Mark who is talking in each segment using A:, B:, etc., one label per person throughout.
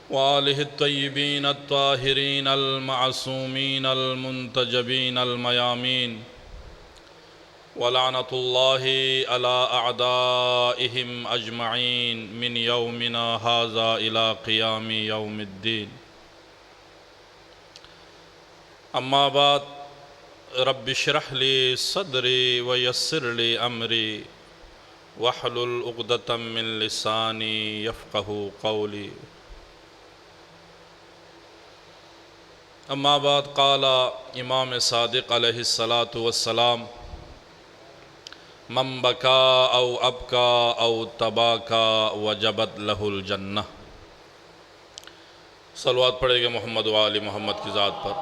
A: وآلہ الطیبین الطاہرین المعصومین المنتجبین المیامین ولعنۃ اللہ علی اعدائہم اجمعین من یومنا ھذا الی قیام یوم الدین۔ اما بعد، رب اشرح لی صدری ویسر لی امری واحلل عقدۃ من لسانی یفقہوا قولی۔ اما بعد، قال امام صادق علیہ السلام: من بکا او ابکا او تباکا وجبت لہ الجنہ۔ صلوات پڑھے گا محمد و آل محمد کی ذات پر۔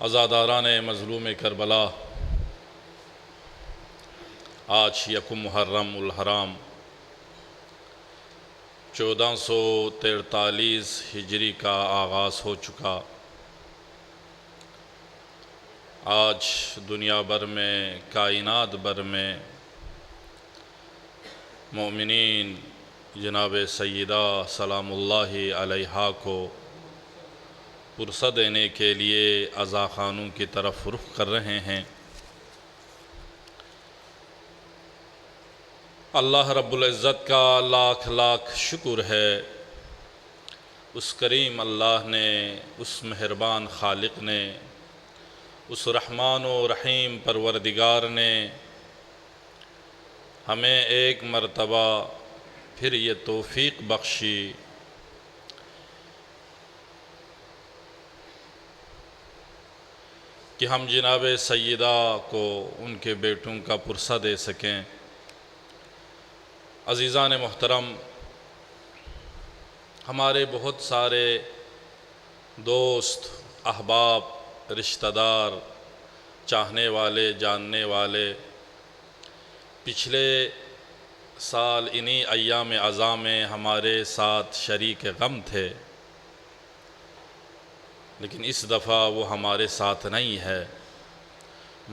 A: عزاداران مظلوم کربلا، آج یکم محرم الحرام 1443 ہجری کا آغاز ہو چکا۔ آج دنیا بھر میں، کائنات بھر میں مومنین جناب سیدہ سلام اللہ علیہا کو پرسہ دینے کے لیے عزا خانوں کی طرف رخ کر رہے ہیں۔ اللہ رب العزت کا لاکھ لاکھ شکر ہے، اس کریم اللہ نے، اس مہربان خالق نے، اس رحمان و رحیم پروردگار نے ہمیں ایک مرتبہ پھر یہ توفیق بخشی کہ ہم جناب سیدہ کو ان کے بیٹوں کا پرسہ دے سکیں۔ عزیزان محترم، ہمارے بہت سارے دوست، احباب، رشتہ دار، چاہنے والے، جاننے والے پچھلے سال انہی ایام عزا میں ہمارے ساتھ شریک غم تھے، لیکن اس دفعہ وہ ہمارے ساتھ نہیں ہے۔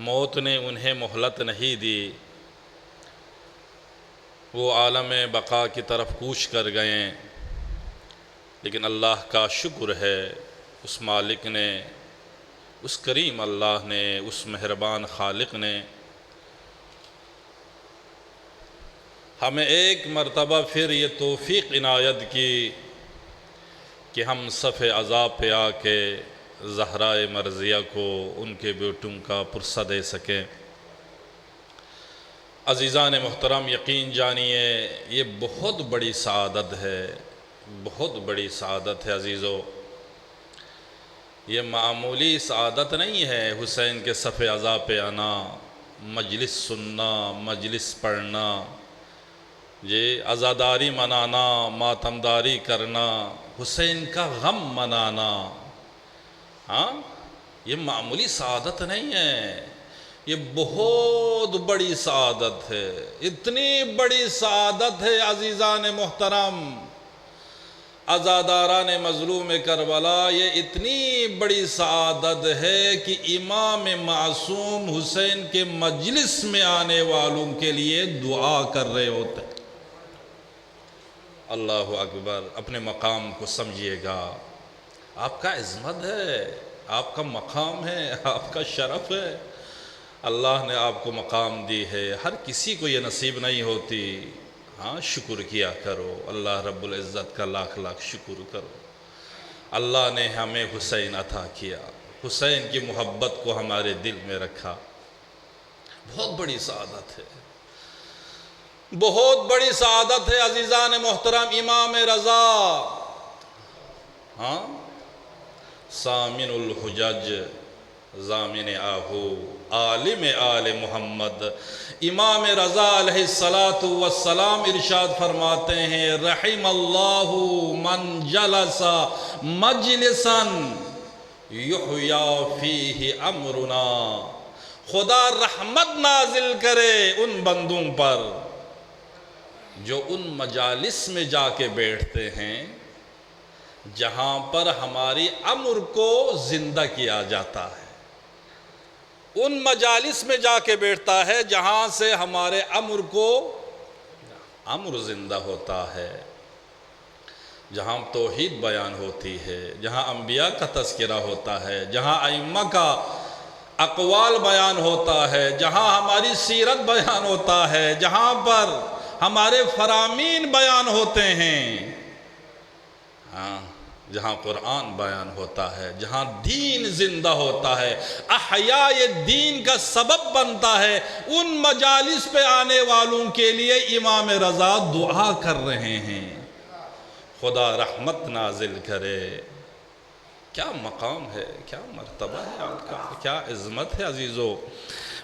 A: موت نے انہیں مہلت نہیں دی، وہ عالم بقا کی طرف کوچ کر گئے، لیکن اللہ کا شکر ہے، اس مالک نے، اس کریم اللہ نے، اس مہربان خالق نے ہمیں ایک مرتبہ پھر یہ توفیق عنایت کی کہ ہم صف عزا پہ آ کے زہرائے مرضیہ کو ان کے بیٹوں کا پرسہ دے سکیں۔ عزیزان محترم، یقین جانیے یہ بہت بڑی سعادت ہے، بہت بڑی سعادت ہے عزیزو۔ یہ معمولی سعادت نہیں ہے حسین کے صف عزا پہ آنا، مجلس سننا، مجلس پڑھنا، یہ عزاداری منانا، ماتمداری کرنا، حسین کا غم منانا، ہاں یہ معمولی سعادت نہیں ہے، یہ بہت بڑی سعادت ہے۔ اتنی بڑی سعادت ہے عزیزان محترم، عزاداران مظلوم کربلا، یہ اتنی بڑی سعادت ہے کہ امام معصوم حسین کے مجلس میں آنے والوں کے لیے دعا کر رہے ہوتے ہیں۔ اللہ اکبر، اپنے مقام کو سمجھیے گا، آپ کا عظمت ہے، آپ کا مقام ہے، آپ کا شرف ہے، اللہ نے آپ کو مقام دی ہے، ہر کسی کو یہ نصیب نہیں ہوتی۔ ہاں شکر کیا کرو، اللہ رب العزت کا لاکھ لاکھ شکر کرو۔ اللہ نے ہمیں حسین عطا کیا، حسین کی محبت کو ہمارے دل میں رکھا، بہت بڑی سعادت ہے، بہت بڑی سعادت ہے عزیزان محترم۔ امام رضا، ہاں سامن الحجج، ضامن آہو، عالم آل محمد، امام رضا علیہ السلام ارشاد فرماتے ہیں: رحم اللہ من جلس مجلسا یحیا فیہ امرنا۔ خدا رحمت نازل کرے ان بندوں پر جو ان مجالس میں جا کے بیٹھتے ہیں جہاں پر ہماری امر کو زندہ کیا جاتا ہے۔ ان مجالس میں جا کے بیٹھتا ہے جہاں سے ہمارے امر زندہ ہوتا ہے، جہاں توحید بیان ہوتی ہے، جہاں انبیاء کا تذکرہ ہوتا ہے، جہاں ائمہ کا اقوال بیان ہوتا ہے، جہاں ہماری سیرت بیان ہوتا ہے، جہاں پر ہمارے فرامین بیان ہوتے ہیں، جہاں قرآن بیان ہوتا ہے، جہاں دین زندہ ہوتا ہے، احیاء دین کا سبب بنتا ہے، ان مجالس پہ آنے والوں کے لیے امام رضا دعا کر رہے ہیں، خدا رحمت نازل کرے۔ کیا مقام ہے، کیا مرتبہ ہے آپ کا، کیا عظمت ہے عزیزو۔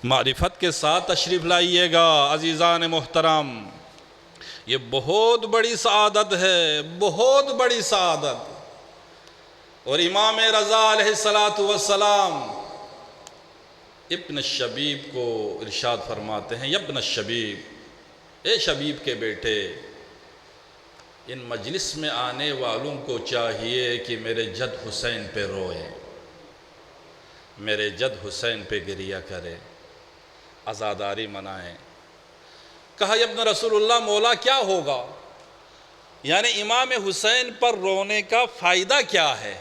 A: معرفت کے ساتھ تشریف لائیے گا عزیزان محترم، یہ بہت بڑی سعادت ہے، بہت بڑی سعادت۔ اور امام رضا علیہ السلام ابن شبیب کو ارشاد فرماتے ہیں، ابن شبیب، اے شبیب کے بیٹے، ان مجلس میں آنے والوں کو چاہیے کہ میرے جد حسین پہ روئیں، میرے جد حسین پہ گریہ کرے، عزاداری منائیں۔ کہا ابن رسول اللہ، مولا کیا ہوگا؟ یعنی امام حسین پر رونے کا فائدہ کیا ہے؟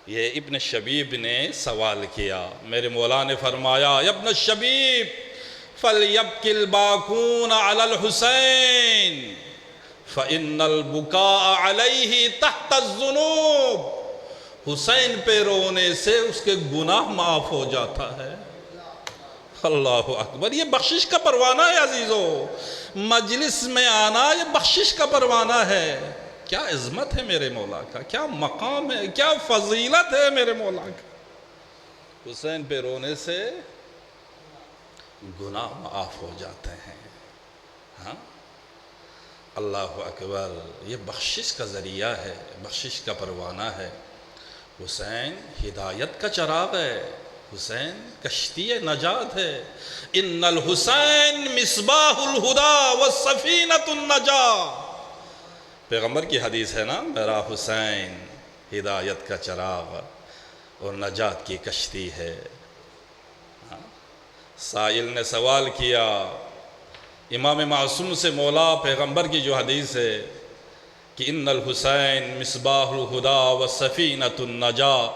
A: یہ ابن شبیب نے سوال کیا۔ میرے مولا نے فرمایا، ابن شبیب فَلْيَبْكِ الْبَاكُونَ عَلَى الْحُسَيْنِ فَإِنَّ الْبُكَاءَ عَلَيْهِ تَحْتَ الذُّنُوبِ، حسین پہ رونے سے اس کے گناہ معاف ہو جاتا ہے۔ اللہ اکبر، یہ بخشش کا پروانہ ہے عزیزو، مجلس میں آنا یہ بخشش کا پروانہ ہے۔ کیا عظمت ہے میرے مولا کا، کیا مقام ہے، کیا فضیلت ہے میرے مولا کا۔ حسین پہ رونے سے گناہ معاف ہو جاتے ہیں۔ ہاں، اللہ اکبر، یہ بخشش کا ذریعہ ہے، بخشش کا پروانہ ہے۔ حسین ہدایت کا چراغ ہے، حسین کشتی نجات ہے۔ ان الحسین مصباح الہدی والسفینۃ النجاۃ، پیغمبر کی حدیث ہے نا، میرا حسین ہدایت کا چراغ اور نجات کی کشتی ہے۔ سائل نے سوال کیا امام معصوم سے، مولا پیغمبر کی جو حدیث ہے کہ ان الحسین مصباح الہدی والسفینۃ النجاۃ،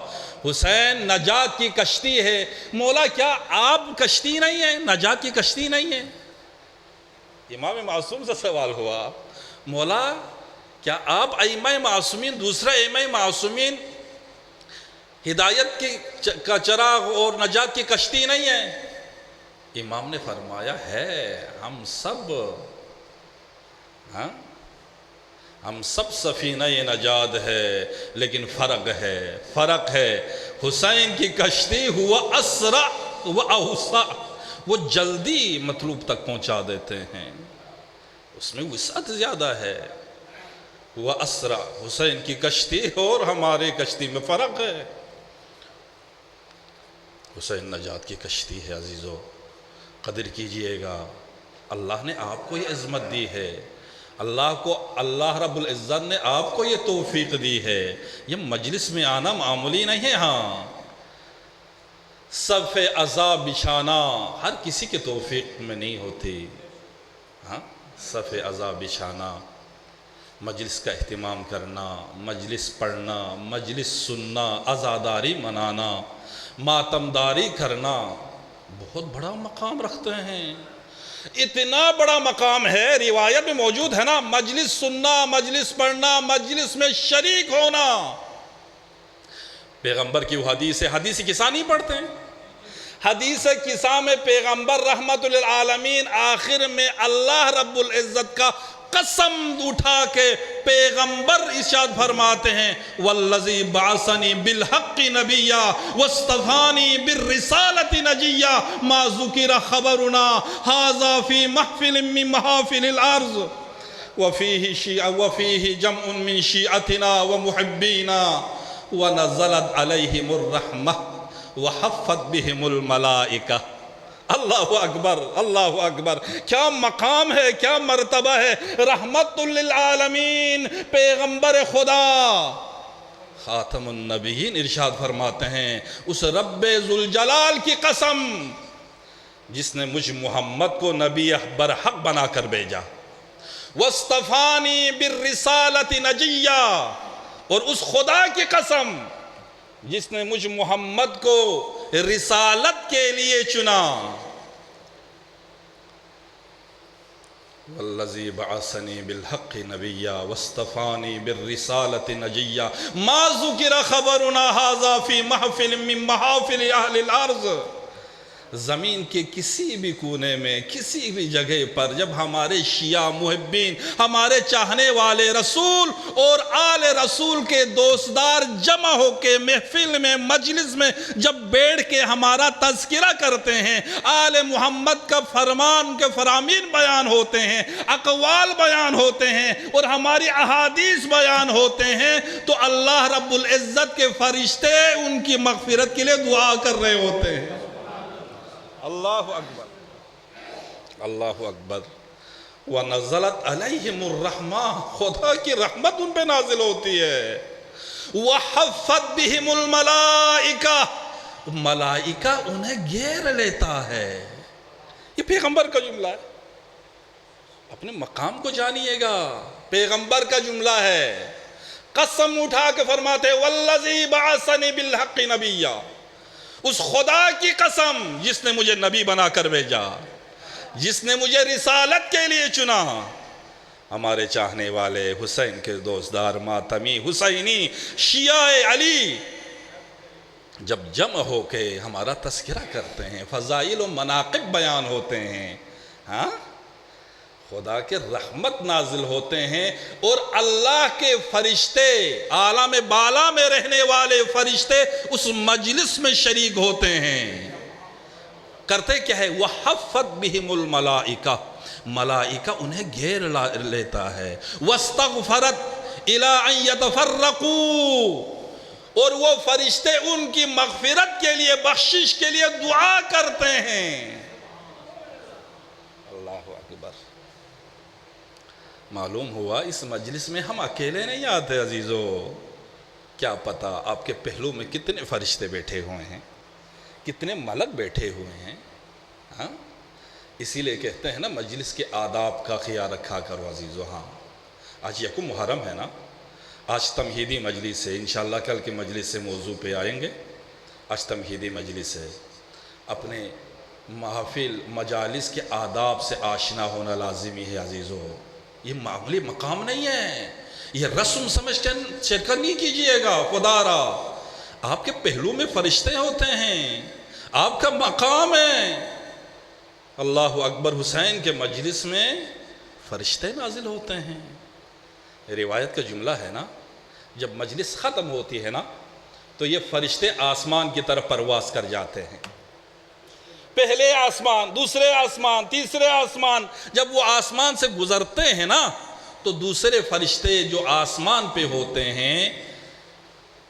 A: حسین نجات کی کشتی ہے، مولا کیا آپ کشتی نہیں ہیں، نجات کی کشتی نہیں ہے؟ امام معصوم سے سوال ہوا، مولا کیا آپ ائمہ معصومین، دوسرے ائمہ معصومین ہدایت کا چراغ اور نجات کی کشتی نہیں ہیں؟ امام نے فرمایا ہے، ہم سب سفینہ نجات ہے، لیکن فرق ہے، حسین کی کشتی ہوا اسرع و اوسع، وہ جلدی مطلوب تک پہنچا دیتے ہیں، اس میں وسعت زیادہ ہے۔ وہ اسرع، حسین کی کشتی اور ہمارے کشتی میں فرق ہے۔ حسین نجات کی کشتی ہے عزیزو، قدر کیجئے گا۔ اللہ نے آپ کو یہ عظمت دی ہے، اللہ رب العزت نے آپ کو یہ توفیق دی ہے۔ یہ مجلس میں آنا معمولی نہیں ہے۔ ہاں، صف عزا بچھانا ہر کسی کے توفیق میں نہیں ہوتی۔ ہاں، صف عزا بچھانا، مجلس کا اہتمام کرنا، مجلس پڑھنا، مجلس سننا، عزاداری منانا، ماتمداری کرنا بہت بڑا مقام رکھتے ہیں۔ اتنا بڑا مقام ہے، روایت میں موجود ہے نا، مجلس سننا، مجلس پڑھنا، مجلس میں شریک ہونا۔ پیغمبر کی وہ حدیث کسا نہیں پڑھتے ہیں؟ حدیث کسا میں پیغمبر رحمت للعالمین آخر میں اللہ رب العزت کا قسم اٹھا کے پیغمبر ارشاد فرماتے ہیں، والذی بعثنی بالحق نبیا واصطفانی بالرسالۃ نجیا ما ذکر خبرنا ھذا فی محفل من محافل الارض وفیہ جمع من شیعتنا ومحبینا ونزلت علیہم الرحمہ وحفت بہم الملائکہ۔ اللہ اکبر، اللہ اکبر، کیا مقام ہے، کیا مرتبہ ہے۔ رحمت للعالمین، پیغمبر خدا خاتم النبیین ارشاد فرماتے ہیں اس رب ذوالجلال کی قسم جس نے مجھ محمد کو نبی برحق بنا کر بھیجا، وَاصْطَفَانِي بِالرِّسَالَةِ نَجِيًّا، اور اس خدا کی قسم جس نے مجھ محمد کو رسالت کے لیے چنا، وَالَّذِي بَعَثَنِي بِالْحَقِّ نَبِيًّا وَاصْطَفَانِي بِالرِّسَالَةِ نَجِيًّا مَا ذُكِرَ خَبَرُنَا هَذَا فِي مَحْفِلٍ مِّن مَحَافِلِ أَهْلِ الْأَرْضِ۔ زمین کے کسی بھی کونے میں، کسی بھی جگہ پر جب ہمارے شیعہ محبین، ہمارے چاہنے والے رسول اور آل رسول کے دوستدار جمع ہو کے محفل میں، مجلس میں جب بیٹھ کے ہمارا تذکرہ کرتے ہیں، آل محمد کا فرمان کے فرامین بیان ہوتے ہیں، اقوال بیان ہوتے ہیں اور ہماری احادیث بیان ہوتے ہیں، تو اللہ رب العزت کے فرشتے ان کی مغفرت کے لیے دعا کر رہے ہوتے ہیں۔ اللہ اکبر، اللہ اکبر۔ وَنَزَلَتْ عَلَيْهِمُ الرَّحْمَةُ، خدا کی رحمت ان پہ نازل ہوتی ہے۔ وَحَفَّتْ بِهِمُ الْمَلَائِكَةُ، ملائکہ انہیں گھیر لیتا ہے۔ یہ پیغمبر کا جملہ ہے، اپنے مقام کو جانیے گا، پیغمبر کا جملہ ہے۔ قسم اٹھا کے فرماتے ہیں وَالَّذِي بَعَثَنِي بِالْحَقِّ نَبِيًّا، اس خدا کی قسم جس نے مجھے نبی بنا کر بھیجا، جس نے مجھے رسالت کے لیے چنا۔ ہمارے چاہنے والے حسین کے دوستدار ماتمی حسینی شیعہ علی جب جمع ہو کے ہمارا تذکرہ کرتے ہیں، فضائل و مناقب بیان ہوتے ہیں، ہاں، خدا کے رحمت نازل ہوتے ہیں اور اللہ کے فرشتے، عالم بالا میں رہنے والے فرشتے اس مجلس میں شریک ہوتے ہیں۔ کرتے کیا ہے؟ وَحَفَّتْ بِهِمُ الْمَلَائِكَةُ، ملائکہ انہیں گھیر لیتا ہے۔ وَاسْتَغْفَرَتْ إِلَىٰ أَن يَتَفَرَّقُوا، اور وہ فرشتے ان کی مغفرت کے لیے، بخشش کے لیے دعا کرتے ہیں۔ اللہ اکبر۔ معلوم ہوا اس مجلس میں ہم اکیلے نہیں آتے عزیزو، کیا پتا آپ کے پہلو میں کتنے فرشتے بیٹھے ہوئے ہیں، کتنے ملک بیٹھے ہوئے ہیں، ہاں؟ اسی لئے کہتے ہیں نا مجلس کے آداب کا خیال رکھا کرو عزیزو۔ ہاں، آج یکم محرم ہے نا، آج تمہیدی مجلس ہے، انشاءاللہ کل کے مجلس سے موضوع پہ آئیں گے۔ آج تمہیدی مجلس ہے، اپنے محفل مجالس کے آداب سے آشنا ہونا لازمی ہے عزیزو۔ یہ معمولی مقام نہیں ہے، یہ رسم سمجھ کر شرکت نہیں کیجئے گا۔ خدا را آپ کے پہلو میں فرشتے ہوتے ہیں، آپ کا مقام ہے۔ اللہ اکبر، حسین کے مجلس میں فرشتے نازل ہوتے ہیں۔ روایت کا جملہ ہے نا، جب مجلس ختم ہوتی ہے نا تو یہ فرشتے آسمان کی طرف پرواز کر جاتے ہیں۔ پہلے آسمان، دوسرے آسمان، تیسرے آسمان، جب وہ آسمان سے گزرتے ہیں نا تو دوسرے فرشتے جو آسمان پہ ہوتے ہیں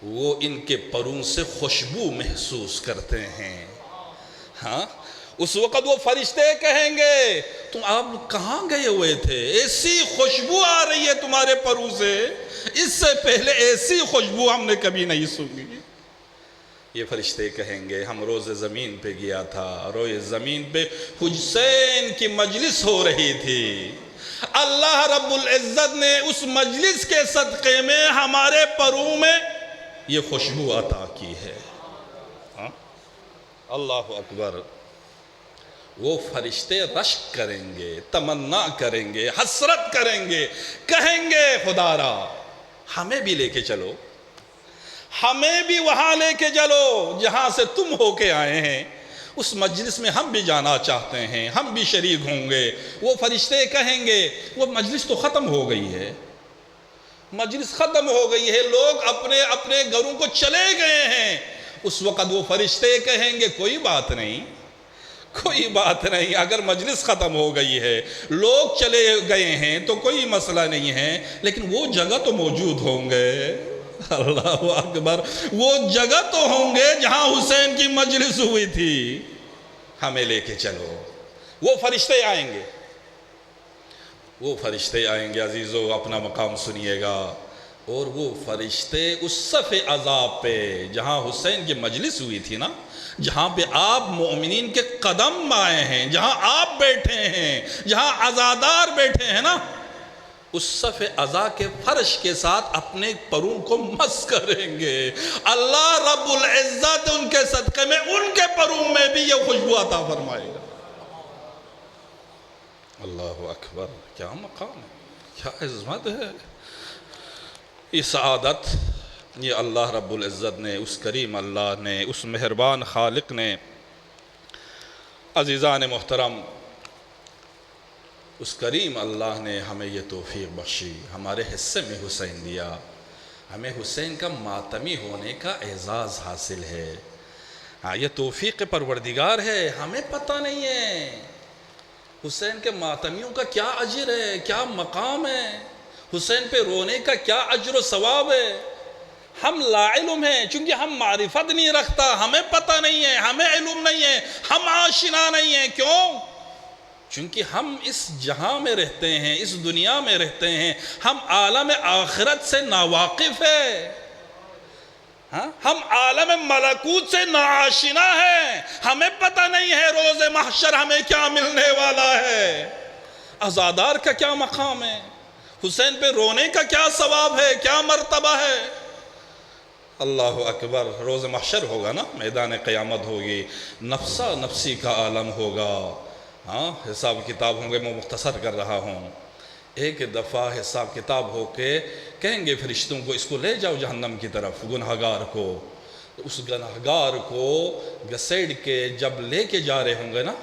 A: وہ ان کے پروں سے خوشبو محسوس کرتے ہیں۔ ہاں، اس وقت وہ فرشتے کہیں گے تم آپ کہاں گئے ہوئے تھے؟ ایسی خوشبو آ رہی ہے تمہارے پروں سے، اس سے پہلے ایسی خوشبو ہم نے کبھی نہیں سنی۔ یہ فرشتے کہیں گے ہم روز زمین پہ گیا تھا، روز زمین پہ حسین کی مجلس ہو رہی تھی، اللہ رب العزت نے اس مجلس کے صدقے میں ہمارے پروں میں یہ خوشبو عطا کی ہے۔ اللہ اکبر۔ وہ فرشتے رشک کریں گے، تمنا کریں گے، حسرت کریں گے، کہیں گے خدا را ہمیں بھی لے کے چلو، ہمیں بھی وہاں لے کے چلو جہاں سے تم ہو کے آئے ہیں، اس مجلس میں ہم بھی جانا چاہتے ہیں، ہم بھی شریک ہوں گے۔ وہ فرشتے کہیں گے وہ مجلس تو ختم ہو گئی ہے، مجلس ختم ہو گئی ہے، لوگ اپنے اپنے گھروں کو چلے گئے ہیں۔ اس وقت وہ فرشتے کہیں گے کوئی بات نہیں، کوئی بات نہیں، اگر مجلس ختم ہو گئی ہے، لوگ چلے گئے ہیں تو کوئی مسئلہ نہیں ہے، لیکن وہ جگہ تو موجود ہوں گے۔ اللہ اکبر، وہ جگہ تو ہوں گے جہاں حسین کی مجلس ہوئی تھی، ہمیں لے کے چلو۔ وہ فرشتے آئیں گے، وہ فرشتے آئیں گے عزیزو، اپنا مقام سنیے گا۔ اور وہ فرشتے اس صف عذاب پہ جہاں حسین کی مجلس ہوئی تھی نا، جہاں پہ آپ مومنین کے قدم آئے ہیں، جہاں آپ بیٹھے ہیں، جہاں عزادار بیٹھے ہیں نا، اس صف عزا کے فرش کے ساتھ اپنے پروں کو مس کریں گے۔ اللہ رب العزت ان کے صدقے میں ان کے پروں میں بھی یہ خوشبو عطا فرمائے گا۔ اللہ اکبر، کیا مقام ہے، کیا عظمت ہے۔ یہ سعادت یہ اللہ رب العزت نے، اس کریم اللہ نے، اس مہربان خالق نے، عزیزان محترم، اس کریم اللہ نے ہمیں یہ توفیق بخشی، ہمارے حصے میں حسین دیا، ہمیں حسین کا ماتمی ہونے کا اعزاز حاصل ہے۔ ہاں، یہ توفیق پروردگار ہے، ہمیں پتہ نہیں ہے حسین کے ماتمیوں کا کیا اجر ہے، کیا مقام ہے، حسین پہ رونے کا کیا اجر و ثواب ہے۔ ہم لا علم ہیں، چونکہ ہم معرفت نہیں رکھتا، ہمیں پتہ نہیں ہے، ہمیں علم نہیں ہے، ہم آشنا نہیں ہیں۔ کیوں؟ چونکہ ہم اس جہاں میں رہتے ہیں، اس دنیا میں رہتے ہیں، ہم عالم آخرت سے ناواقف ہیں، ہم عالم ملکوت سے ناآشنا ہیں، ہمیں پتہ نہیں ہے روز محشر ہمیں کیا ملنے والا ہے، عزادار کا کیا مقام ہے، حسین پہ رونے کا کیا ثواب ہے، کیا مرتبہ ہے۔ اللہ اکبر، روز محشر ہوگا نا، میدان قیامت ہوگی، نفسا نفسی کا عالم ہوگا، ہاں، حساب کتاب ہوں گے۔ میں مختصر کر رہا ہوں، ایک دفعہ حساب کتاب ہو کے کہیں گے فرشتوں کو، اس کو لے جاؤ جہنم کی طرف، گنہگار کو۔ اس گنہگار کو گھسیڑ کے جب لے کے جا رہے ہوں گے نا،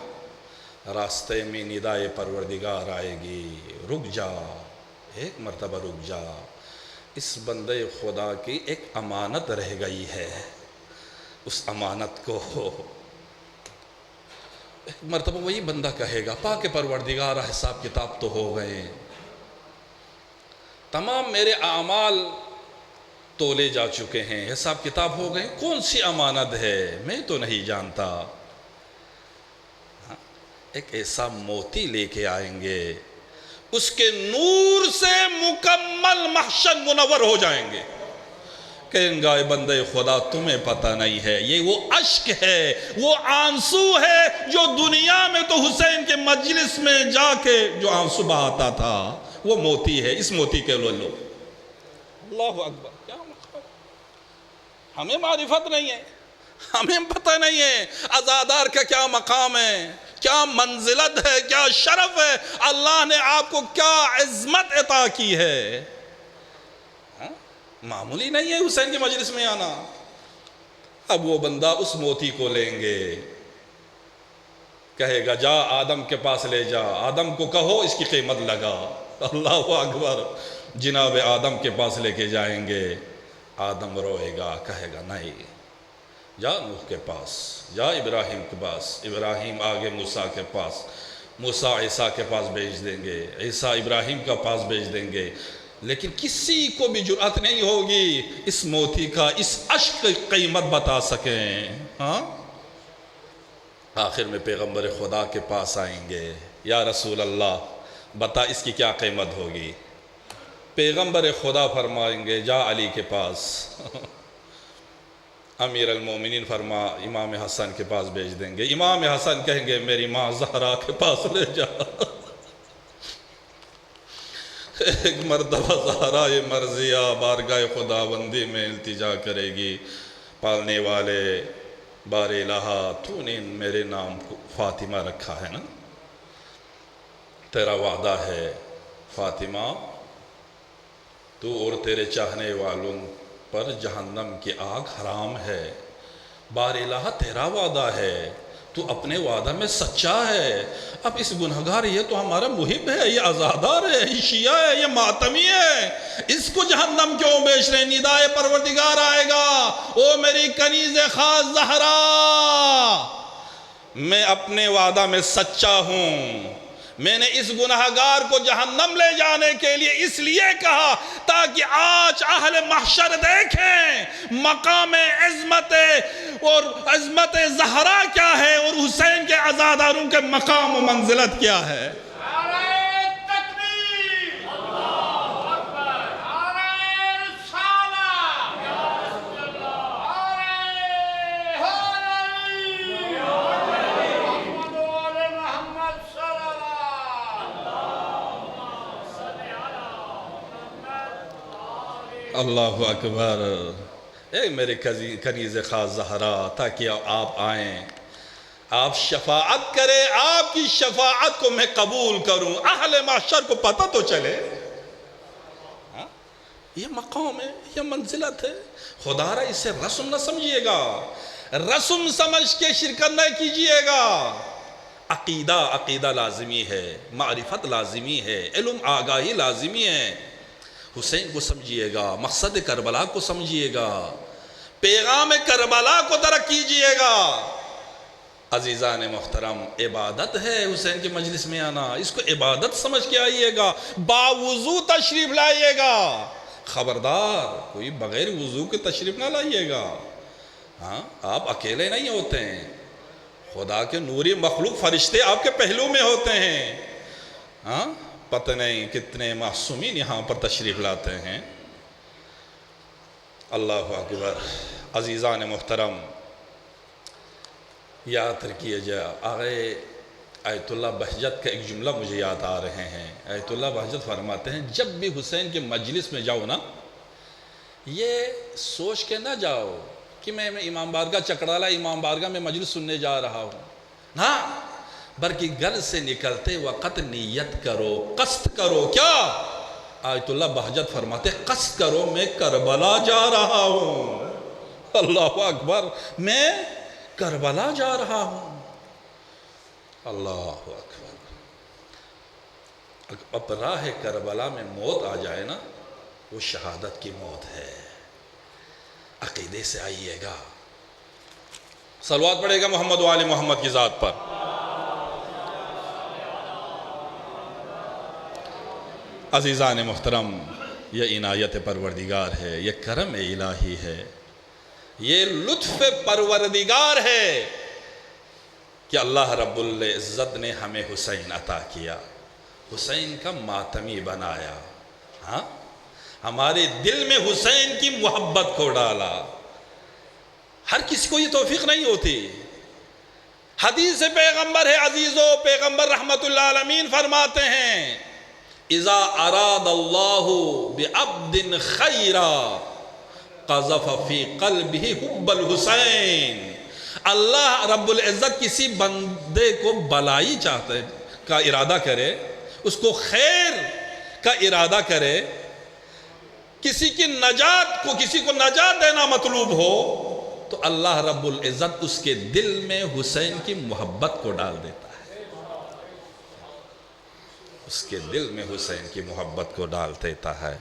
A: راستے میں ندائے پروردگار آئے گی، رک جا، ایک مرتبہ رک جا، اس بندے خدا کی ایک امانت رہ گئی ہے، اس امانت کو ایک مرتبہ وہی بندہ کہے گا، پاک پروردگار حساب کتاب تو ہو گئے، تمام میرے اعمال تولے جا چکے ہیں، حساب کتاب ہو گئے، کون سی امانت ہے میں تو نہیں جانتا۔ ایک ایسا موتی لے کے آئیں گے، اس کے نور سے مکمل محشر منور ہو جائیں گے۔ کہیں گا، اے بندے خدا تمہیں پتہ نہیں ہے، یہ وہ اشک ہے، وہ آنسو ہے جو دنیا میں تو حسین کے مجلس میں جا کے جو آنسو بہاتا تھا، وہ موتی ہے، اس موتی کے لو۔ اللہ اکبر، کیا مقام، ہمیں معرفت نہیں ہے، ہمیں پتہ نہیں ہے عزادار کا کیا مقام ہے، کیا منزلت ہے، کیا شرف ہے، اللہ نے آپ کو کیا عظمت عطا کی ہے۔ معمولی نہیں ہے حسین کی مجلس میں آنا۔ اب وہ بندہ اس موتی کو لیں گے، کہے گا جا آدم کے پاس لے جا، آدم کو کہو اس کی قیمت لگا۔ اللہ اکبر، جناب آدم کے پاس لے کے جائیں گے، آدم روئے گا، کہے گا نہیں، جا نوح کے پاس، جا ابراہیم کے پاس، ابراہیم آگے موسیٰ کے پاس، موسیٰ عیسیٰ کے پاس بھیج دیں گے، عیسیٰ ابراہیم کے پاس بھیج دیں گے، لیکن کسی کو بھی جرأت نہیں ہوگی اس موتی کا، اس اشک کی قیمت بتا سکیں۔ ہاں، آخر میں پیغمبر خدا کے پاس آئیں گے، یا رسول اللہ بتا اس کی کیا قیمت ہوگی۔ پیغمبر خدا فرمائیں گے جا علی کے پاس، امیر المومنین فرما امام حسن کے پاس بھیج دیں گے، امام حسن کہیں گے میری ماں زہرا کے پاس لے جا۔ ایک مرتبہ زہرا یہ مرضیہ بارگاہ خداوندی میں التجا کرے گی، پالنے والے بار الہا تو نے میرے نام کو فاطمہ رکھا ہے نا، تیرا وعدہ ہے فاطمہ تو اور تیرے چاہنے والوں پر جہنم کی آگ حرام ہے، بار الہا تیرا وعدہ ہے، تو اپنے وعدہ میں سچا ہے، اب اس گنہگار یہ تو ہمارا محب ہے، یہ عزادار ہے، یہ شیعہ ہے، یہ ماتمی ہے، اس کو جہنم کیوں بیچ رہے؟ ندائے پروردگار آئے گا، او میری کنیز خاص زہرا، میں اپنے وعدہ میں سچا ہوں، میں نے اس گنہگار کو جہنم لے جانے کے لیے اس لیے کہا تاکہ آج اہل محشر دیکھیں مقام عظمت اور عظمت زہرا کیا ہے اور حسین کے عزاداروں کے مقام و منزلت کیا ہے۔ اللہ اکبر۔ اے میرے کنیز خاص زہرا، تاکہ آپ آئیں، آپ شفاعت کریں، آپ کی شفاعت کو میں قبول کروں، اہل محشر کو پتہ تو چلے۔ یہ مقام ہے، یہ منزلت ہے۔ خدا را اسے رسم نہ سمجھیے گا، رسم سمجھ کے شرکت نہ کیجئے گا۔ عقیدہ لازمی ہے، معرفت لازمی ہے، علم آگاہی لازمی ہے۔ حسین کو سمجھیے گا، مقصد کربلا کو سمجھیے گا، پیغام کربلا کو درک کیجئے گا۔ عزیزان محترم، عبادت ہے حسین کے مجلس میں آنا، اس کو عبادت سمجھ کے آئیے گا، باوضو تشریف لائیے گا۔ خبردار کوئی بغیر وضو کے تشریف نہ لائیے گا۔ ہاں، آپ اکیلے نہیں ہوتے ہیں، خدا کے نوری مخلوق فرشتے آپ کے پہلو میں ہوتے ہیں۔ ہاں، پتہ نہیں کتنے معصومین یہاں پر تشریف لاتے ہیں۔ اللہ اکبر۔ عزیزان محترم، یاد رکھیے جا، آغا آیت اللہ بہجت کا ایک جملہ مجھے یاد آ رہے ہیں۔ آیت اللہ بہجت فرماتے ہیں، جب بھی حسین کے مجلس میں جاؤ نا، یہ سوچ کے نہ جاؤ کہ میں امام بارگاہ چکڑالہ امام بارگاہ میں مجلس سننے جا رہا ہوں، نا، بلکہ گھر سے نکلتے وقت نیت کرو، قصد کرو۔ کیا؟ آیت اللہ بہجت فرماتے، قصد کرو میں کربلا جا رہا ہوں۔ اللہ اکبر، میں کربلا جا رہا ہوں۔ اللہ اکبر۔ اب راہ کربلا میں موت آ جائے نا، وہ شہادت کی موت ہے۔ عقیدے سے آئیے گا۔ صلوات پڑھے گا محمد و آل محمد کی ذات پر۔ عزیزان محترم، یہ عنایت پروردگار ہے، یہ کرم الہی ہے، یہ لطف پروردگار ہے کہ اللہ رب العزت نے ہمیں حسین عطا کیا، حسین کا ماتمی بنایا، ہاں، ہمارے دل میں حسین کی محبت کو ڈالا۔ ہر کسی کو یہ توفیق نہیں ہوتی۔ حدیث پیغمبر ہے عزیزو، پیغمبر رحمت اللہ العالمین فرماتے ہیں، اذا اراد اللہ بعبد خیرا قذف فی قلبہ حب الحسین۔ اللہ رب العزت کسی بندے کو بلائی چاہتے کا ارادہ کرے، اس کو خیر کا ارادہ کرے، کسی کی نجات کو، کسی کو نجات دینا مطلوب ہو، تو اللہ رب العزت اس کے دل میں حسین کی محبت کو ڈال دیتا ہے، اس کے دل میں حسین کی محبت کو ڈال دیتا ہے۔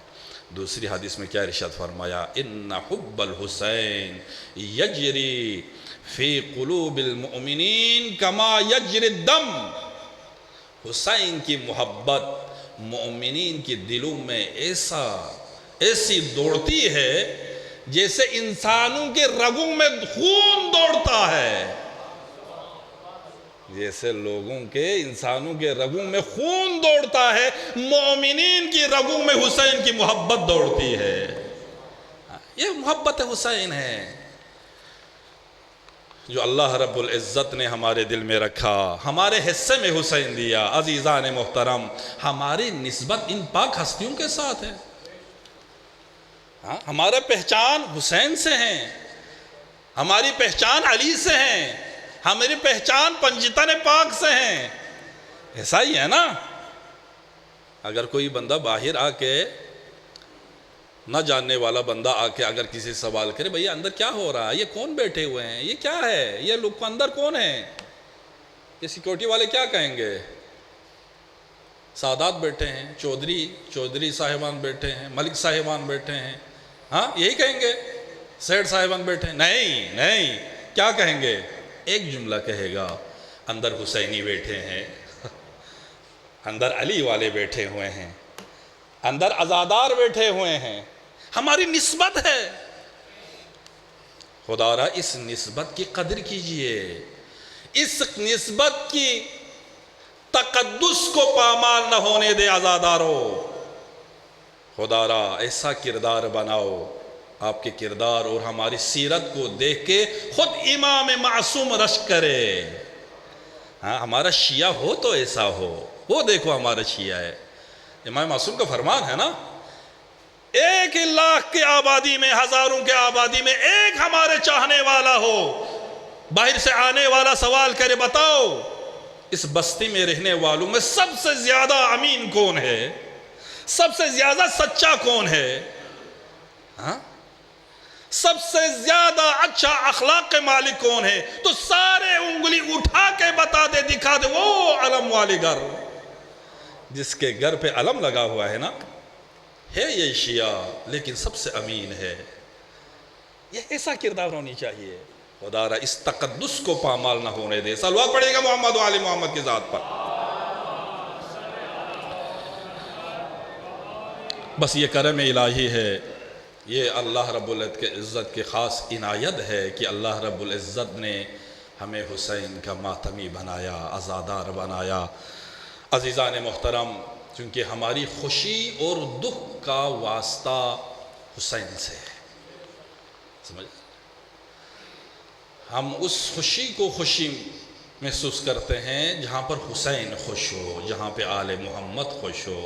A: دوسری حدیث میں کیا ارشاد فرمایا، ان حب الحسین یجری فی قلوب المؤمنین کما یجری الدم۔ حسین کی محبت مومنین کے دلوں میں ایسی دوڑتی ہے جیسے انسانوں کے رگوں میں خون دوڑتا ہے، جیسے انسانوں کے رگوں میں خون دوڑتا ہے، مومنین کی رگوں میں حسین کی محبت دوڑتی ہے۔ یہ محبت حسین ہے جو اللہ رب العزت نے ہمارے دل میں رکھا، ہمارے حصے میں حسین دیا۔ عزیزان محترم، ہماری نسبت ان پاک ہستیوں کے ساتھ ہے، ہمارا پہچان حسین سے ہے، ہماری پہچان علی سے ہے، ہماری پہچان پنجتن پاک سے ہے۔ ایسا ہی ہے نا؟ اگر کوئی بندہ باہر آ کے، نہ جاننے والا بندہ آ کے اگر کسی سوال کرے، بھئی اندر کیا ہو رہا ہے، یہ کون بیٹھے ہوئے ہیں، یہ کیا ہے، یہ لوگ اندر کون ہیں، یہ سیکیورٹی والے کیا کہیں گے؟ سادات بیٹھے ہیں، چودھری صاحبان بیٹھے ہیں، ملک صاحبان بیٹھے ہیں، ہاں یہی کہیں گے؟ سیٹ صاحبان بیٹھے ہیں؟ نہیں، کیا کہیں گے؟ ایک جملہ کہے گا، اندر حسینی بیٹھے ہیں، اندر علی والے بیٹھے ہوئے ہیں، اندر عزادار بیٹھے ہوئے ہیں۔ ہماری نسبت ہے، خدا را اس نسبت کی قدر کیجئے، اس نسبت کی تقدس کو پامال نہ ہونے دے عزادارو۔ خدا را ایسا کردار بناؤ، آپ کے کردار اور ہماری سیرت کو دیکھ کے خود امام معصوم رشک کرے۔ ہاں، ہمارا شیعہ ہو تو ایسا ہو، وہ دیکھو ہمارا شیعہ ہے۔ امام معصوم کا فرمان ہے نا، ایک لاکھ کی آبادی میں، ہزاروں کے آبادی میں ایک ہمارے چاہنے والا ہو، باہر سے آنے والا سوال کرے بتاؤ اس بستی میں رہنے والوں میں سب سے زیادہ امین کون ہے، سب سے زیادہ سچا کون ہے، ہاں سب سے زیادہ اچھا اخلاق کے مالک کون ہے، تو سارے انگلی اٹھا کے بتا دے، دکھا دے وہ علم والے گھر، جس کے گھر پہ علم لگا ہوا ہے نا، ہے یہ شیعہ لیکن سب سے امین ہے۔ یہ ایسا کردار ہونی چاہیے۔ خدا را اس تقدس کو پامال نہ ہونے دے۔ صلوات پڑھے گا محمد و آل محمد کی ذات پر۔ بس یہ کرم الہی ہے، یہ اللہ رب العزت کے خاص عنایت ہے کہ اللہ رب العزت نے ہمیں حسین کا ماتمی بنایا، عزادار بنایا۔ عزیزان محترم، چونکہ ہماری خوشی اور دکھ کا واسطہ حسین سے ہے، سمجھ؟ ہم اس خوشی کو خوشی محسوس کرتے ہیں جہاں پر حسین خوش ہو، جہاں پہ آل محمد خوش ہو۔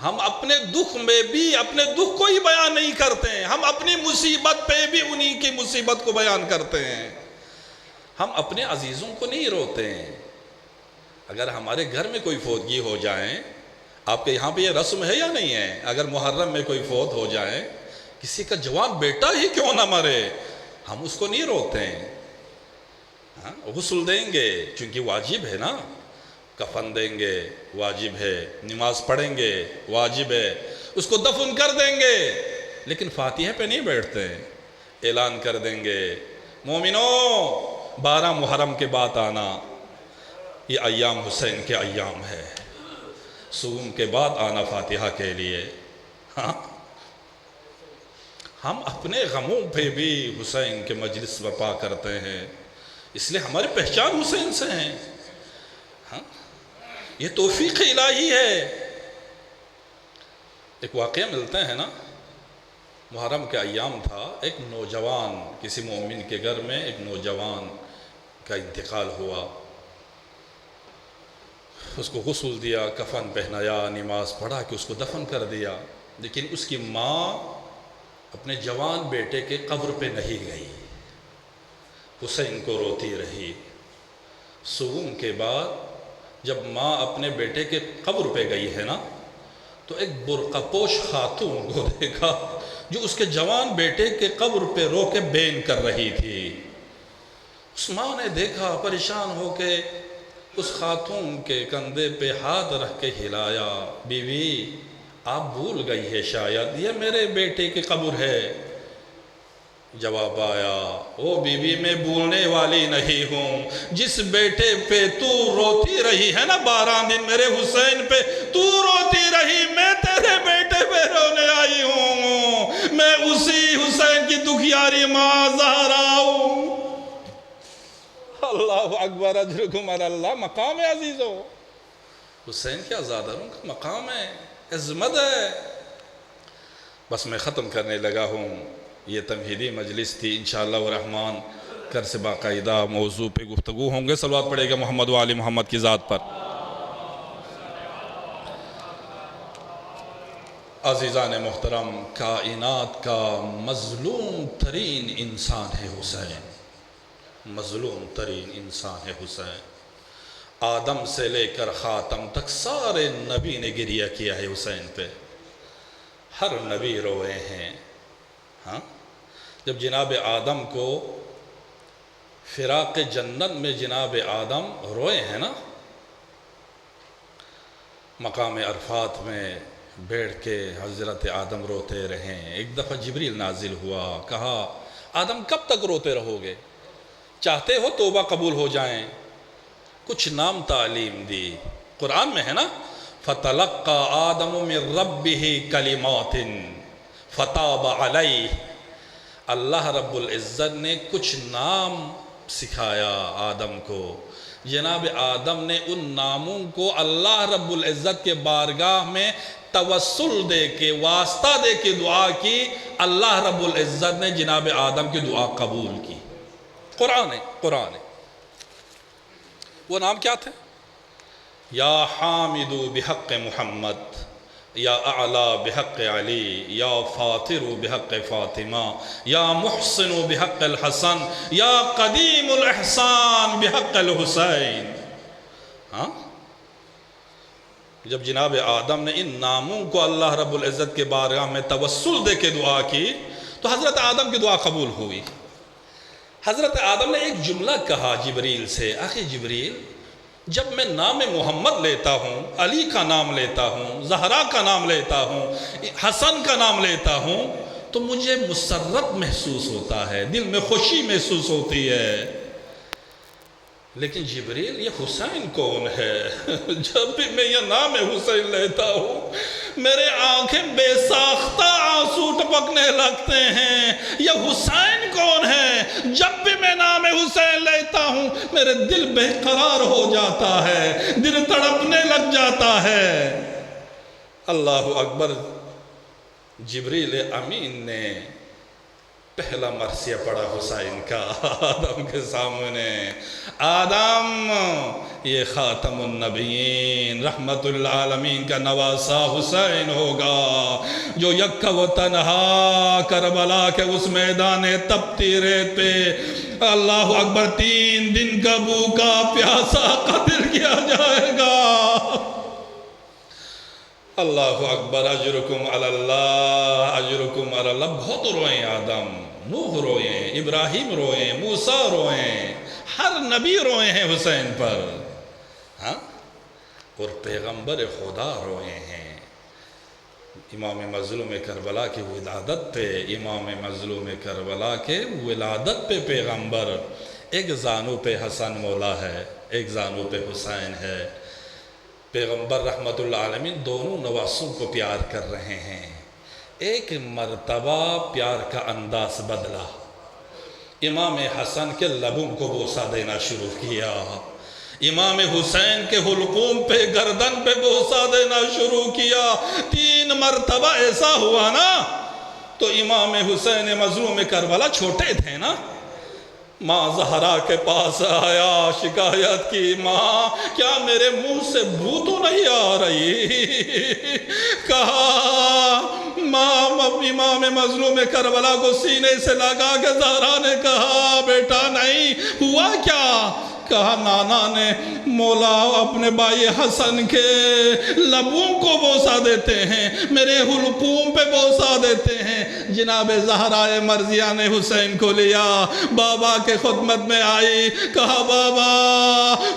A: ہم اپنے دکھ میں بھی اپنے دکھ کو ہی بیان نہیں کرتے ہیں، ہم اپنی مصیبت پہ بھی انہی کی مصیبت کو بیان کرتے ہیں۔ ہم اپنے عزیزوں کو نہیں روتے ہیں۔ اگر ہمارے گھر میں کوئی فوتگی ہو جائیں، آپ کے یہاں پہ یہ رسم ہے یا نہیں ہے، اگر محرم میں کوئی فوت ہو جائے، کسی کا جوان بیٹا ہی کیوں نہ مرے، ہم اس کو نہیں روتے ہیں، غسل دیں گے چونکہ واجب ہے نا، کفن دیں گے واجب ہے، نماز پڑھیں گے واجب ہے، اس کو دفن کر دیں گے، لیکن فاتحہ پہ نہیں بیٹھتے ہیں۔ اعلان کر دیں گے مومنو 12 محرم کے بعد آنا، یہ ایام حسین کے ایام ہے، صوم کے بعد آنا فاتحہ کے لیے۔ ہاں ہم اپنے غموں پہ بھی حسین کے مجلس برپا کرتے ہیں، اس لیے ہماری پہچان حسین سے ہیں۔ ہاں یہ توفیق الہی ہے۔ ایک واقعہ ملتے ہیں نا، محرم کے ایام تھا، ایک نوجوان، کسی مومن کے گھر میں ایک نوجوان کا انتقال ہوا، اس کو غسل دیا، کفن پہنایا، نماز پڑھا کہ اس کو دفن کر دیا، لیکن اس کی ماں اپنے جوان بیٹے کے قبر پہ نہیں گئی، حسین کو روتی رہی۔ صوم کے بعد جب ماں اپنے بیٹے کے قبر پہ گئی ہے نا، تو ایک برقع پوش خاتون کو دیکھا جو اس کے جوان بیٹے کے قبر پہ رو کے بین کر رہی تھی۔ اس ماں نے دیکھا، پریشان ہو کے اس خاتون کے کندھے پہ ہاتھ رکھ کے ہلایا، بیوی آپ بھول گئی ہے شاید، یہ میرے بیٹے کی قبر ہے۔ جواب آیا، او بیوی میں بھولنے والی نہیں ہوں، جس بیٹے پہ تو روتی رہی ہے نا 12 دن، میرے حسین پہ تو روتی رہی، میں تیرے بیٹے پہ رونے آئی ہوں، میں اسی حسین کی دکھیاری ماں زہرا ہوں۔ اللہ اکبر، اجرکم علی اللہ، مقام ہے عزیزو، حسین کے عزاداروں کا مقام ہے، عظمت ہے۔ بس میں ختم کرنے لگا ہوں، یہ تمہیدی مجلس تھی، انشاءاللہ الرحمن کل سے باقاعدہ موضوع پہ گفتگو ہوں گے۔ صلوات پڑھے گا محمد و آل محمد کی ذات پر۔ عزیزان محترم، کائنات کا مظلوم ترین انسان ہے حسین، مظلوم ترین انسان ہے حسین۔ آدم سے لے کر خاتم تک سارے نبی نے گریہ کیا ہے حسین پہ، ہر نبی روئے ہیں۔ ہاں جب جناب آدم کو فراق جنت میں جناب آدم روئے ہیں نا، مقام عرفات میں بیٹھ کے حضرت آدم روتے رہے۔ ایک دفعہ جبریل نازل ہوا، کہا آدم کب تک روتے رہو گے، چاہتے ہو توبہ قبول ہو جائیں؟ کچھ نام تعلیم دی، قرآن میں ہے نا، فَتَلَقَّى آدَمُ مِن رَبِّهِ كَلِمَاتٍ فَتَابَ عَلَيْهِ۔ اللہ رب العزت نے کچھ نام سکھایا آدم کو، جناب آدم نے ان ناموں کو اللہ رب العزت کے بارگاہ میں توسل دے کے، واسطہ دے کے دعا کی، اللہ رب العزت نے جناب آدم کی دعا قبول کی۔ قرآن ہے۔ وہ نام کیا تھے؟ یا حامد بحق محمد یا اعلیٰ بحق علی، یا فاطر بحق فاطمہ، یا محسن بحق الحسن، یا قدیم الاحسان بحق الحسین۔ ہاں، جب جناب آدم نے ان ناموں کو اللہ رب العزت کے بارگاہ میں توسل دے کے دعا کی تو حضرت آدم کی دعا قبول ہوئی۔ حضرت آدم نے ایک جملہ کہا جبریل سے، آخی جبریل، جب میں نام محمد لیتا ہوں، علی کا نام لیتا ہوں، زہرا کا نام لیتا ہوں، حسن کا نام لیتا ہوں، تو مجھے مسرت محسوس ہوتا ہے، دل میں خوشی محسوس ہوتی ہے۔ لیکن جبریل، یہ حسین کون ہے؟ جب بھی میں یہ نام حسین لیتا ہوں میرے آنکھیں بے ساختہ آنسو ٹپکنے لگتے ہیں۔ یہ حسین کون ہے؟ جب بھی میں نام حسین لیتا ہوں میرے دل بے قرار ہو جاتا ہے، دل تڑپنے لگ جاتا ہے۔ اللہ اکبر۔ جبریل امین نے پہلا مرثیہ پڑھا حسین کا آدم کے سامنے۔ آدم، یہ خاتم النبیین رحمت العالمین کا نواسہ حسین ہوگا، جو یکا و تنہا کربلا کے اس میدان تپتی ریت پہ اللہ اکبر 3 دن کا بھوکا پیاسا قتل کیا جائے گا۔ اللہ اکبر۔ اجرکم علی اللہ، اجرکم علی اللہ۔ بہت روئیں آدم، نوح روئیں، ابراہیم روئیں، موسیٰ روئیں، ہر نبی روئے ہیں حسین پر، ہاں، اور پیغمبر خدا روئے ہیں امام مظلوم کربلا کی ولادت پہ۔ امام مظلوم کربلا کے ولادت پہ پیغمبر، ایک زانو پہ حسن مولا ہے، ایک زانو پہ حسین ہے۔ پیغمبر رحمت اللہ عالمین دونوں نواسوں کو پیار کر رہے ہیں۔ ایک مرتبہ پیار کا انداز بدلا، امام حسن کے لبوں کو بوسہ دینا شروع کیا، امام حسین کے حلقوم پہ گردن پہ بوسہ دینا شروع کیا۔ 3 مرتبہ ایسا ہوا نا تو امام حسین مظلوم کربلا چھوٹے تھے نا، ماں زہرا کے پاس آیا، شکایت کی، ماں کیا میرے منہ سے بو تو نہیں آ رہی؟ کہا ماں، امام مظلوم کربلا کو سینے سے لگا کے زہرا نے کہا بیٹا نہیں ہوا کیا؟ کہا نانا نے مولا اپنے بھائی حسن کے لبوں کو بوسہ دیتے ہیں، میرے حلقوم پہ بوسہ دیتے ہیں۔ جناب زہرا مرضیہ نے حسین کو لیا، بابا کے خدمت میں آئی، کہا بابا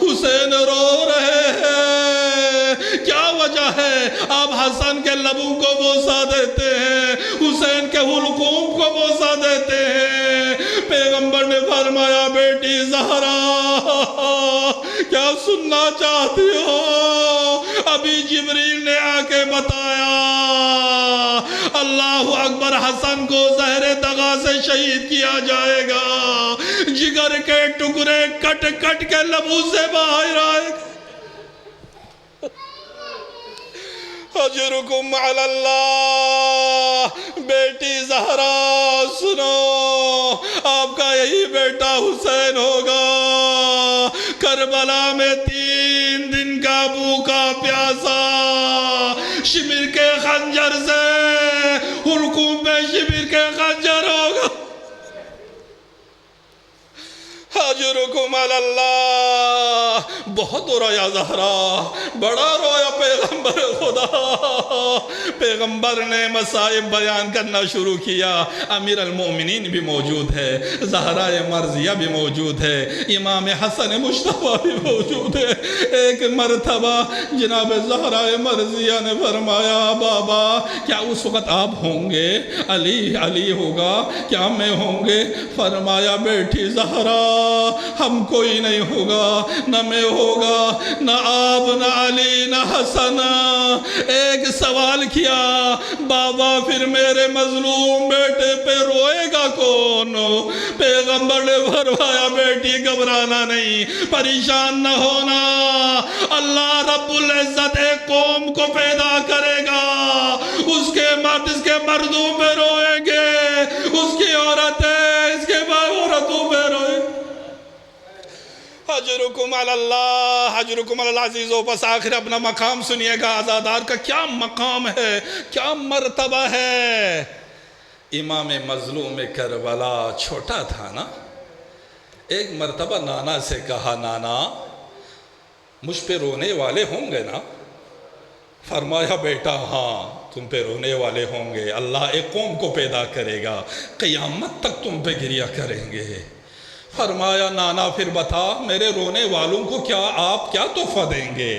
A: حسین رو رہے ہیں، کیا وجہ ہے؟ آپ حسن کے لبوں کو بوسہ دیتے ہیں، حسین کے حلقوم کو بوسہ دیتے ہیں۔ پیغمبر نے فرمایا بیٹی زہرا کیا سننا چاہتی ہو؟ ابھی جبریل نے آ کے بتایا اللہ اکبر، حسن کو زہر دغا سے شہید کیا جائے گا، جگر کے ٹکڑے کٹ کٹ کے لبوں سے باہر آئے گا۔ اجرکم علی اللہ۔ بیٹی زہرا سنو، آپ کا یہی بیٹا حسین ہوگا، کربلا میں 3 دن کا بھوکا پیاسا، شمر کے خنجر سے حلقوم میں شمر کے خنجر ہوگا۔ اجرکم علی اللہ۔ بہت رویا زہرا، بڑا رویا پیغمبر خدا۔ پیغمبر نے مصائب بیان کرنا شروع کیا۔ امیر المومنین بھی موجود ہے، زہرا مرضیہ بھی موجود ہے، امام حسن مصطفیٰ بھی موجود ہے۔ ایک مرتبہ جناب زہرا مرضیہ نے فرمایا بابا کیا اس وقت آپ ہوں گے؟ علی ہوگا، کیا میں ہوں گے؟ فرمایا بیٹی زہرا ہم کوئی نہیں ہوگا، نہ میں ہوگا، نہ آپ، نہ علی، نہ حسن۔ ایک سوال کیا بابا پھر میرے مظلوم بیٹے پہ روئے گا کون؟ پیغمبر نے فرمایا بیٹی گھبرانا نہیں، پریشان نہ ہونا، اللہ رب العزت ایک قوم کو پیدا کرے گا، اس کے مرد اس کے مردوں پہ روئیں گے، اس کی عورتیں اس کے عورتوں پہ روئیں گے۔ اجرکم
B: اجرکم علی اللہ، اجرکم علی اللہ۔ عزیزو بس آخر اپنا مقام سنیے گا، عزادار کا کیا مقام ہے، کیا مرتبہ ہے۔ امام مظلوم کربلا چھوٹا تھا نا، ایک مرتبہ نانا سے کہا نانا مجھ پہ رونے والے ہوں گے نا؟ فرمایا بیٹا ہاں تم پہ رونے والے ہوں گے، اللہ ایک قوم کو پیدا کرے گا قیامت تک تم پہ گریہ کریں گے۔ فرمایا نانا پھر بتا میرے رونے والوں کو کیا آپ کیا تحفہ دیں گے؟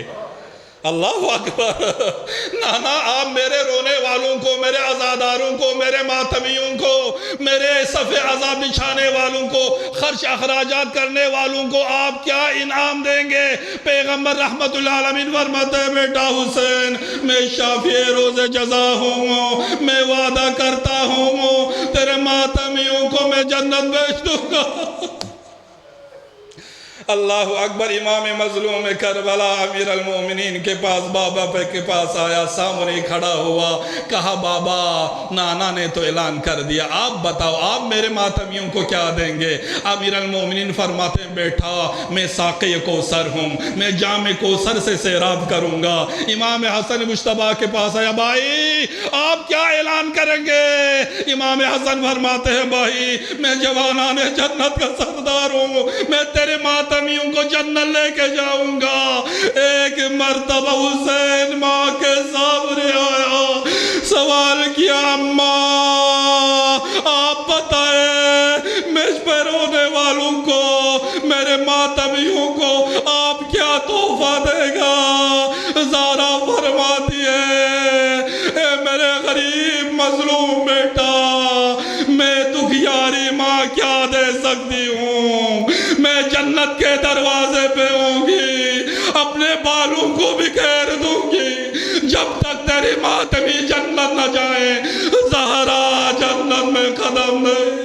B: اللہ اکبر، نانا آپ میرے رونے والوں کو، میرے عزاداروں کو، میرے ماتمیوں کو، میرے صف عذاب بچھانے والوں کو، خرچ اخراجات کرنے والوں کو آپ کیا انعام دیں گے؟ پیغمبر رحمت اللہ عالمین فرماتے ہیں بیٹا حسین میں شافع روز جزا ہوں، میں وعدہ کرتا ہوں تیرے ماتمیوں کو میں جنت بھیج دوں گا۔ اللہ اکبر۔ امام مظلوم کربلا امیر المومنین کے پاس بابا کے پاس آیا، سامنے کھڑا ہوا، کہا بابا نانا نے تو اعلان کر دیا، آپ بتاؤ آپ میرے ماتمیوں کو کیا دیں گے؟ امیر المومنین فرماتے ہیں بیٹا میں ساقی کوثر ہوں، میں جام کوثر سے سیراب کروں گا۔ امام حسن مجتبیٰ کے پاس آیا، بھائی آپ کیا اعلان کریں گے؟ امام حسن فرماتے ہیں بھائی میں جوانان جنت کا سردار ہوں، میں تیرے ماتمیوں کو جنت لے کے جاؤں گا۔ ایک مرتبہ حسین ماں کے سامنے آیا، سوال کیا اماں آپ بتائیں مجھ پر رونے والوں کو، میرے ماتمیوں کو آپ کیا تحفہ دے گا؟ زارا فرماتی ہے اے میرے غریب مظلوم بیٹا میں دکھیاری ماں کیا دے سکتی ہوں؟ میں جنت کے دروازے پہ ہوں گی، اپنے بالوں کو بھی گھیر دوں گی جب تک تیری ماتمی جنت نہ جائے، زہرا جنت میں قدم نہیں۔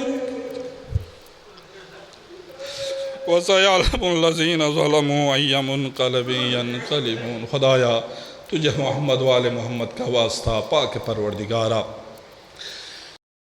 B: وَسَيَعْلَمُ الَّذِينَ ظَلَمُوا أَيَّ مُنْقَلَبٍ يَنْقَلِبُونَ۔ خدایا تجھے محمد وآل محمد کا واسطہ، پاک پروردگارہ